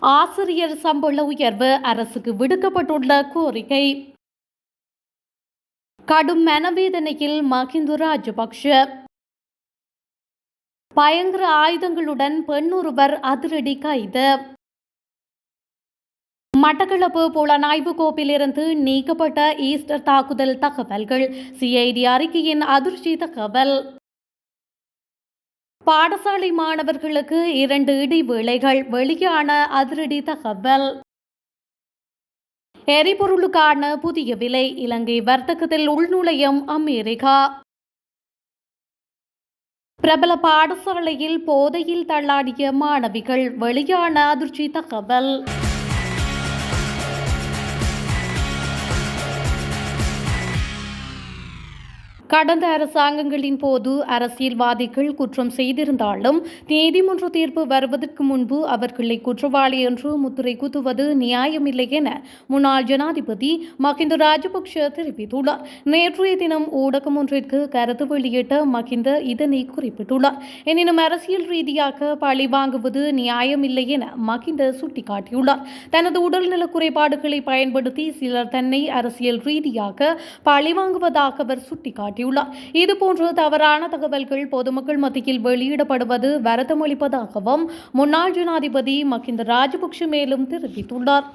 ஆசிரியர் சம்பள உயர்வு அரசுக்கு விடுக்கப்பட்டுள்ள கோரிக்கை. கடும் மனவேதனையில் மஹிந்த ராஜபக்ஷ. பயங்கர ஆயுதங்களுடன் பெண் ஒருவர் அதிரடி கைது. மட்டக்களப்பு புலனாய்வு கோப்பிலிருந்து நீக்கப்பட்ட ஈஸ்டர் தாக்குதல் தகவல்கள். சிஐடி அறிக்கையின் அதிர்ச்சி தகவல். பாடசாலை மாணவர்களுக்கு 2 இடைவேளைகள். வெளியான அதிரடி தகவல். எரிபொருளுக்கான புதிய விலை. இலங்கை வர்த்தகத்தில் உள்நுழையும் அமெரிக்கா. பிரபல பாடசாலையில் போதையில் தள்ளாடிய மாணவிகள். வெளியான அதிர்ச்சி தகவல். கடந்த அரசாங்கங்களின் போது அரசியல்வாதிகள் குற்றம் செய்திருந்தாலும் நீதிமன்ற தீர்ப்பு வருவதற்கு முன்பு அவர்களை குற்றவாளி என்று முத்திரை குத்துவது நியாயமில்லை என முன்னாள் ஜனாதிபதி மஹிந்த ராஜபக்ஷ தெரிவித்துள்ளார். நேற்றைய தினம் ஊடகம் ஒன்றிற்கு கருத்து வெளியிட்ட மஹிந்த இதனை குறிப்பிட்டுள்ளார். எனினும் அரசியல் ரீதியாக பழி வாங்குவது நியாயமில்லை என மஹிந்த சுட்டிக்காட்டியுள்ளார். தனது உடல்நல குறைபாடுகளை பயன்படுத்தி சிலர் தன்னை அரசியல் ரீதியாக பழி வாங்குவதாக அவர் சுட்டிக்காட்டியுள்ளார். இதுபோன்ற தவறான தகவல்கள் பொதுமக்கள் மத்தியில் வெளியிடப்படுவது வருத்தமளிப்பதாகவும் முன்னாள் ஜனாதிபதி மஹிந்த ராஜபக்ஷ மேலும் தெரிவித்துள்ளார்.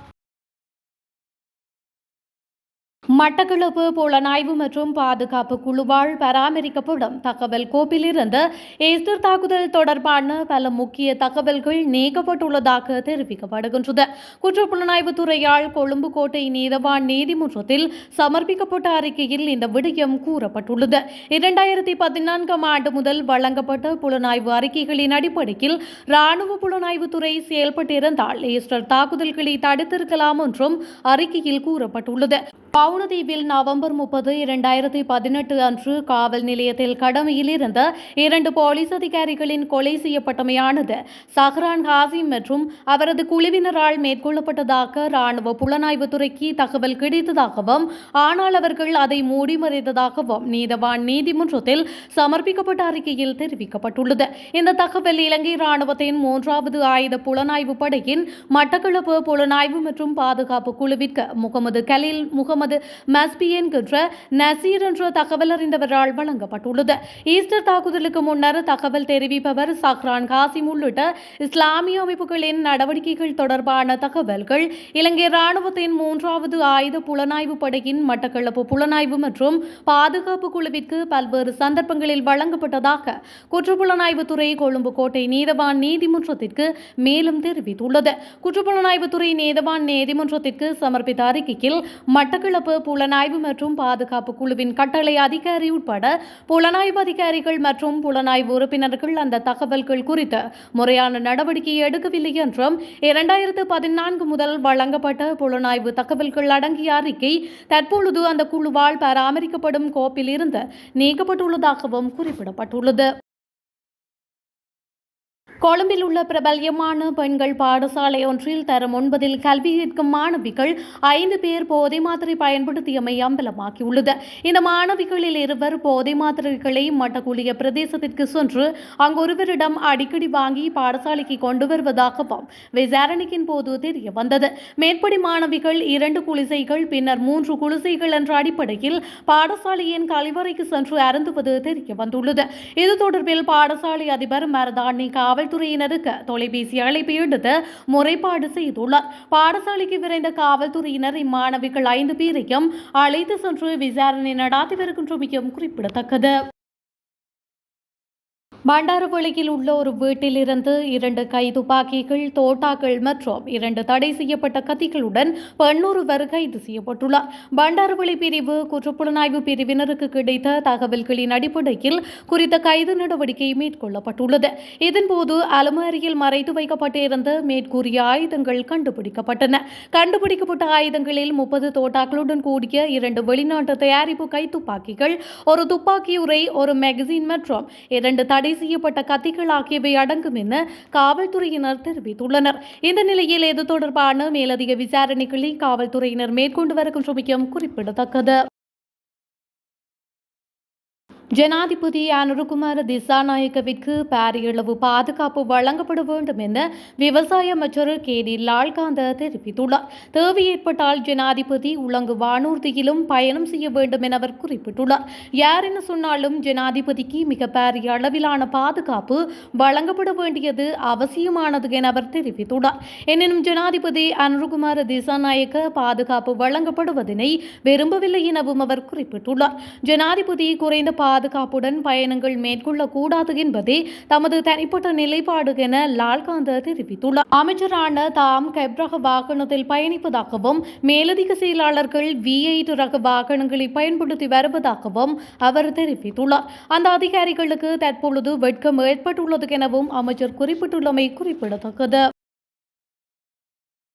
மட்டக்களப்பு புலனாய்வு மற்றும் பாதுகாப்பு குழுவால் பராமரிக்கப்படும் தகவல் கோப்பிலிருந்து ஈஸ்டர் தாக்குதல் தொடர்பான பல முக்கிய தகவல்கள் நீக்கப்பட்டுள்ளதாக தெரிவிக்கப்படுகின்றது. குற்றப்புலனாய்வுத் துறையால் கொழும்பு கோட்டை நீதவான் நீதிமன்றத்தில் சமர்ப்பிக்கப்பட்ட அறிக்கையில் இந்த விடயம் கூறப்பட்டுள்ளது. 2014ஆம் ஆண்டு முதல் வழங்கப்பட்ட புலனாய்வு அறிக்கைகளின் அடிப்படையில் இராணுவ புலனாய்வுத்துறை செயல்பட்டிருந்தால் ஈஸ்டர் தாக்குதல்களை தடுத்திருக்கலாம் என்றும் அறிக்கையில் கூறப்பட்டுள்ளது. பவுனதீவில் நவம்பர் 30, 2018 அன்று காவல் நிலையத்தில் கடமையில் இருந்த 2 போலீஸ் அதிகாரிகளின் கொலை செய்யப்பட்டமையானது சஹ்ரான் ஹாசிம் மற்றும் அவரது குழுவினரால் மேற்கொள்ளப்பட்டதாக இராணுவ புலனாய்வுத்துறைக்கு தகவல் கிடைத்ததாகவும் ஆனால் அவர்கள் அதை மூடி மறைத்ததாகவும் நீதவான் நீதிமன்றத்தில் சமர்ப்பிக்கப்பட்ட அறிக்கையில் தெரிவிக்கப்பட்டுள்ளது. இந்த தகவல் இலங்கை இராணுவத்தின் 3வது ஆயுத புலனாய்வு படையின் மட்டக்களப்பு புலனாய்வு மற்றும் பாதுகாப்பு குழுவிற்கு முகமது கலீல் முகமது மஸ்பியன் என்ற நசீர் என்ற தகவல் அறிந்தவரால் வழங்கப்பட்டுள்ளது. ஈஸ்டர் தாக்குதலுக்கு முன்னர் தகவல் தெரிவிப்பவர் சஹ்ரான் காசிம் உள்ளிட்ட இஸ்லாமிய அமைப்புகளின் நடவடிக்கைகள் தொடர்பான தகவல்கள் இலங்கை இராணுவத்தின் 3வது ஆயுத புலனாய்வு படையின் மட்டக்களப்பு புலனாய்வு மற்றும் பாதுகாப்பு குழுவிற்கு பல்வேறு சந்தர்ப்பங்களில் வழங்கப்பட்டதாக குற்றப்புலனாய்வுத்துறை கொழும்பு கோட்டை நீதவான் நீதிமன்றத்திற்கு மேலும் தெரிவித்துள்ளது. குற்றப்புலனாய்வுத்துறை நீதவான் நீதிமன்றத்திற்கு சமர்ப்பித்த அறிக்கையில் மட்டக்களப்பு புலனாய்வு மற்றும் பாதுகாப்பு குழுவின் கட்டளை அதிகாரி உட்பட புலனாய்வு அதிகாரிகள் மற்றும் புலனாய்வு உறுப்பினர்கள் அந்த தகவல்கள் குறித்து முறையான நடவடிக்கை எடுக்கவில்லை என்றும் 2014 முதல் வழங்கப்பட்ட புலனாய்வு தகவல்கள் அடங்கிய அறிக்கை தற்பொழுது அந்த குழுவால் பராமரிக்கப்படும் கோப்பில் இருந்து நீக்கப்பட்டுள்ளதாகவும் குறிப்பிடப்பட்டுள்ளது. கொழும்பில் உள்ள பிரபல்யமான பெண்கள் பாடசாலை ஒன்றில் தரம் 9 கல்வி கேட்கும் மாணவிகள் 5 பேர் போதை மாத்திரை பயன்படுத்தியமை அம்பலமாகியுள்ளது. இந்த மாணவிகளில் 2 போதை மாத்திரைகளை மட்டக்குழிய பிரதேசத்திற்கு சென்று அங்கொருவரிடம் அடிக்கடி வாங்கி பாடசாலைக்கு கொண்டு வருவதாகவும் விசாரணையின் போது தெரிய வந்தது. மேற்படி மாணவிகள் 2 குளிசைகள் பின்னர் 3 குளிசைகள் என்ற அடிப்படையில் பாடசாலையின் கழிவறைக்கு சென்று அருந்துவது தெரிய வந்துள்ளது. இது தொடர்பில் பாடசாலை அதிபர் மரதானி காவல்துறையினருக்கு தொலைபேசி அழைப்பு எடுத்து முறைப்பாடு செய்துள்ளார். பாடசாலைக்கு விரைந்த காவல்துறையினர் இம்மாணவிகள் 5 பேரையும் அழைத்து சென்று விசாரணை நடாத்தி வருகின்றமையும் குறிப்பிடத்தக்கது. பண்டாரவளையில் உள்ள ஒரு வீட்டிலிருந்து 2 கைதுப்பாக்கிகள், தோட்டாக்கள் மற்றும் 2 தடை செய்யப்பட்ட கத்திகளுடன் பெண்ணொருவர் கைது செய்யப்பட்டுள்ளார். பண்டாரவளை பிரிவு குற்றப்புலனாய்வு பிரிவினருக்கு கிடைத்த தகவல்களின் அடிப்படையில் குறித்த கைது நடவடிக்கை மேற்கொள்ளப்பட்டுள்ளது. இதன்போது அலமாரியில் மறைத்து வைக்கப்பட்டிருந்த மேற்கூறிய ஆயுதங்கள் கண்டுபிடிக்கப்பட்டன. கண்டுபிடிக்கப்பட்ட ஆயுதங்களில் 30 தோட்டாக்களுடன் கூடிய 2 வெளிநாட்டு தயாரிப்பு கைத்துப்பாக்கிகள், ஒரு துப்பாக்கி உரை, ஒரு மேகசின் மற்றும் 2 தடை செய்யப்பட்ட கத்திகள் ஆகியவை அடங்கும் என காவல்துறையினர் தெரிவித்துள்ளனர். இந்த நிலையில் இது தொடர்பான மேலதிக விசாரணைகளை காவல்துறையினர் மேற்கொண்டு வருகின்றமையும் குறிப்பிடத்தக்கது. ஜனாதிபதி அனுருகுமார திசாநாயக்கவிற்கு பாரியளவு பாதுகாப்பு வழங்கப்பட வேண்டும் என விவசாய அமைச்சர் கே.டி. லால்காந்த தெரிவித்துள்ளார். தேவை ஏற்பட்டால் ஜனாதிபதி உலங்கு வானூர்தியிலும் பயணம் செய்ய வேண்டும் என அவர் குறிப்பிட்டுள்ளார். யார் என்ன சொன்னாலும் ஜனாதிபதிக்கு மிக பாரிய அளவிலான பாதுகாப்பு வழங்கப்பட வேண்டியது அவசியமானது என அவர் தெரிவித்துள்ளார். எனினும் ஜனாதிபதி அனுருகுமார திசாநாயக்க பாதுகாப்பு வழங்கப்படுவதனை விரும்பவில்லை எனவும் அவர் குறிப்பிட்டுள்ளார். ஜனாதிபதி குறைந்த பாதுகாப்புடன் பயணங்கள் மேற்கொள்ளக்கூடாது என்பதே தமது தனிப்பட்ட நிலைப்பாடு என லால்காந்த தெரிவித்துள்ளார். அமைச்சரான தாம் கெப்ரக வாகனத்தில் பயணிப்பதாகவும் மேலதிக செயலாளர்கள் V8 ரக வாகனங்களை பயன்படுத்தி வருவதாகவும் அவர் தெரிவித்துள்ளார். அந்த அதிகாரிகளுக்கு தற்பொழுது வெட்கம் ஏற்பட்டுள்ளது எனவும் அமைச்சர் குறிப்பிட்டுள்ளமை குறிப்பிடத்தக்கது.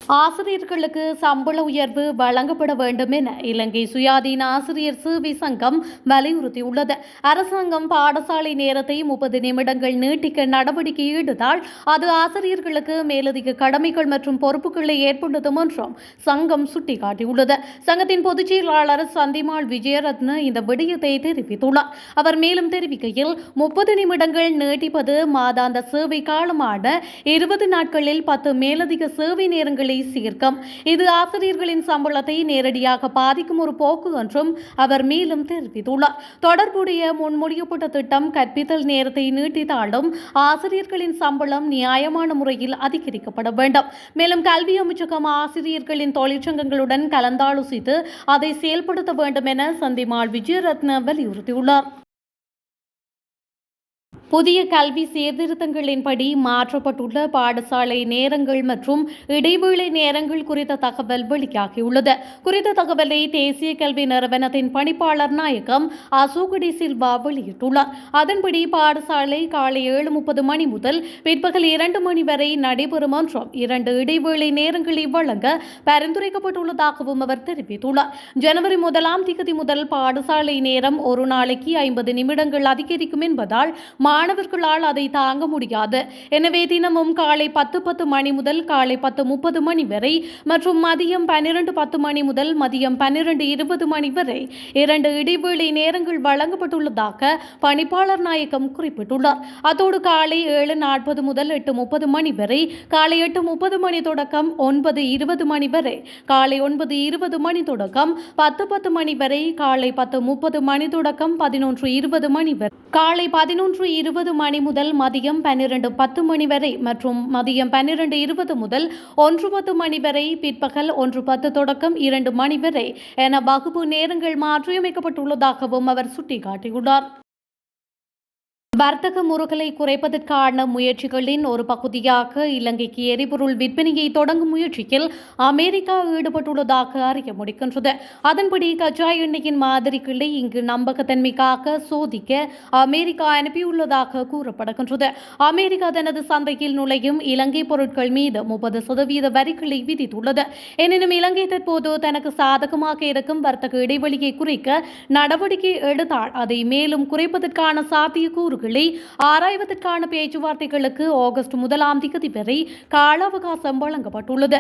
ஆசிரியர்களுக்கு சம்பள உயர்வு வழங்கப்பட வேண்டும் என இலங்கை சுயாதீன ஆசிரியர் சேவை சங்கம் வலியுறுத்தியுள்ளது. அரசாங்கம் பாடசாலை நேரத்தை 30 நிமிடங்கள் நீட்டிக்க நடவடிக்கை எடுத்தால் அது ஆசிரியர்களுக்கு மேலதிக கடமைகள் மற்றும் பொறுப்புகளை ஏற்படுத்தும் என்றும் சங்கம் சுட்டிக்காட்டியுள்ளது. சங்கத்தின் பொதுச் செயலாளர் சந்திமாள் விஜயரத்ன இந்த விடயத்தை தெரிவித்துள்ளார். அவர் மேலும் தெரிவிக்கையில் 30 நிமிடங்கள் நீட்டிப்பது மாதாந்த சேவை காலமான 20 நாட்களில் 10 மேலதிக சேவை நேரங்களை சேர்க்கும். இது ஆசிரியர்களின் சம்பளத்தை நேரடியாக பாதிக்கும் ஒரு போக்கு என்றும் அவர் மேலும் தெரிவித்துள்ளார். தொடர்புடைய முன்மொழியப்பட்ட திட்டம் கற்பித்தல் நேரத்தை நீட்டித்தாலும் ஆசிரியர்களின் சம்பளம் நியாயமான முறையில் அதிகரிக்கப்பட வேண்டும். மேலும் கல்வி அமைச்சகம் ஆசிரியர்களின் தொழிற்சங்கங்களுடன் கலந்தாலோசித்து அதை செயல்படுத்த வேண்டும் என சந்திமாள் விஜயரத்ன வலியுறுத்தியுள்ளார். புதிய கல்வி சீர்திருத்தங்களின்படி மாற்றப்பட்டுள்ள பாடசாலை நேரங்கள் மற்றும் இடைவேளை நேரங்கள் குறித்த தகவல் வெளியாகியுள்ளது. குறித்த தகவலை தேசிய கல்வி நிறுவனத்தின் பணிப்பாளர் நாயகம் அசோக் டி சில்வா வெளியிட்டுள்ளார். அதன்படி பாடசாலை காலை 7:30 மணி முதல் பிற்பகல் 2 மணி வரை நடைபெறும் என்றும் 2 இடைவேளை நேரங்களை வழங்க பரிந்துரைக்கப்பட்டுள்ளதாகவும் அவர் தெரிவித்துள்ளார். ஜனவரி 1 முதல் பாடசாலை நேரம் ஒரு நாளைக்கு 50 நிமிடங்கள் அதிகரிக்கும் என்பதால் மாணவர்களால் அதை தாங்க முடியாது. எனவே தினமும் காலை 10:10 மணி முதல் காலை 10:30 மணி வரை மற்றும் மதியம் 12:10 மணி முதல் மதியம் 12:20 மணி வரை 2 இடைவேளை நேரங்கள் வழங்கப்பட்டுள்ளதாக பணிப்பாளர் நாயகம் குறிப்பிட்டுள்ளார். அதோடு காலை 7:40 முதல் 8:30 மணி வரை, காலை 8:30 மணி தொடக்கம் 9:20 மணி வரை, காலை 9:20 மணி தொடக்கம் 10:10 மணி வரை, காலை 10:30 மணி தொடக்கம் 11:20 மணி வரை, காலை 11:20 மணி முதல் மதியம் 12:10 மணி வரை மற்றும் மதியம் 12:20 முதல் 1:10 மணி வரை, பிற்பகல் 1:10 தொடக்கம் 2 மணி வரை என வகுப்பு நேரங்கள் மாற்றியமைக்கப்பட்டுள்ளதாகவும் அவர் சுட்டிக்காட்டியுள்ளார். வர்த்தக முறைகளை குறைப்பதற்கான முயற்சிகளின் ஒரு பகுதியாக இலங்கைக்கு எரிபொருள் விற்பனையை தொடங்கும் முயற்சியில் அமெரிக்கா ஈடுபட்டுள்ளதாக அறிய முடிகின்றது. அதன்படி கச்சா எண்ணெயின் மாதிரிகளை இங்கு நம்பகத்தன்மைக்காக சோதிக்க அமெரிக்கா அனுப்பியுள்ளதாக கூறப்படுகின்றது. அமெரிக்கா தனது சந்தையில் நுழையும் இலங்கை பொருட்கள் மீது 30% வரிகளை விதித்துள்ளது. எனினும் இலங்கை தற்போது தனக்கு சாதகமாக இருக்கும் வர்த்தக இடைவெளியை குறைக்க நடவடிக்கை எடுத்தால் அதை மேலும் குறைப்பதற்கான சாத்தியக்கூறுகள் ஆராய்வதற்கான பேச்சுவார்த்தைகளுக்கு ஆகஸ்ட் 1 வரை கால அவகாசம் வழங்கப்பட்டுள்ளது.